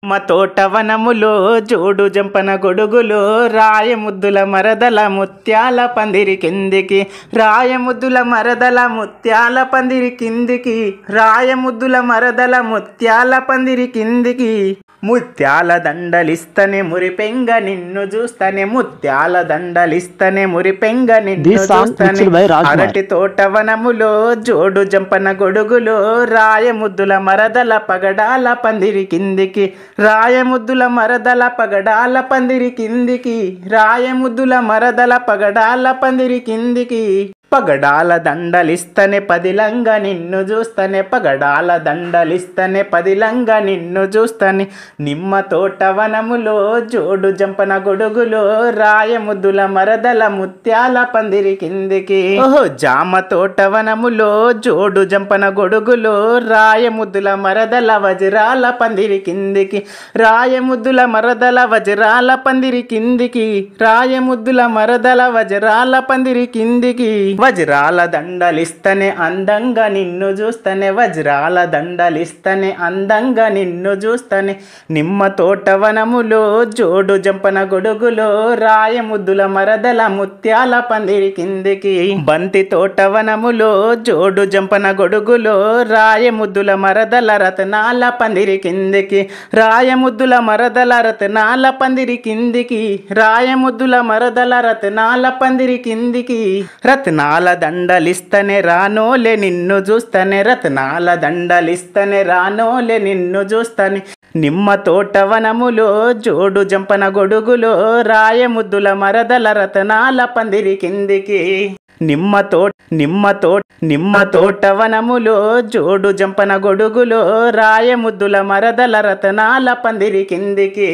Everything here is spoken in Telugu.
మా తోటవనములో జోడు జంపన గొడుగులో రాయముద్దుల మరదల ముత్యాల పందిరి కిందికి రాయముద్దుల మరదల ముత్యాల పందిరి కిందికి రాయముద్దుల మరదల ముత్యాల పందిరి కిందికి ముత్యాల దండలిస్తనే మురిపెంగ నిన్ను చూస్తనే ముత్యాల దండలిస్తనే మురిపెంగ నిన్ను చూస్తనే అరటి తోటవనములో జోడు జంపన గొడుగులో రాయముద్దుల మరదల పగడాల పందిరి కిందికి రాయముద్దుల మరదల పగడాల పందిరి కిందికి రాయముద్దుల మరదల పగడాల పందిరి కిందికి పగడాల దండలిస్తనే పదిలంగా నిన్ను చూస్తనే పగడాల దండలిస్తనే పదిలంగా నిన్ను చూస్తనే నిమ్మ తోటవనములో జోడు జంపన గొడుగులో రాయముద్దుల మరదల ముత్యాల పందిరి కిందికి ఓహో జామ తోటవనములో జోడు జంపన గొడుగులో రాయముద్దుల మరదల వజ్రాల పందిరి కిందికి రాయముద్దుల మరదల వజ్రాల పందిరి కిందికి రాయముద్దుల మరదల వజ్రాల పందిరి కిందికి వజ్రాల దండలిస్తనే అందంగా నిన్ను చూస్తనే వజ్రాల దండలిస్తనే అందంగా నిన్ను చూస్తనే నిమ్మ తోటవనములో జోడు జంపన గొడుగులో రాయముద్దుల మరదల ముత్యాల పందిరి కిందికి బంతి తోటవనములో జోడు జంపన గొడుగులో రాయముద్దుల మరదల రతనాల పందిరి కిందికి రాయముద్దుల మరదల రతనాల పందిరి కిందికి రాయముద్దుల మరదల రతనాల పందిరి కిందికి రతనాల దండలిస్తనే రానోలే నిన్ను చూస్తనే రతనాల దండలిస్తనే రానోలే నిన్ను చూస్తనే నిమ్మ తోటవనములో జోడు జంపన గొడుగులో రాయముద్దుల మరదల రతనాల పందిరి కిందికి నిమ్మ తోటవనములో జోడు జంపన గొడుగులో రాయముద్దుల మరదల రతనాల పందిరి కిందికి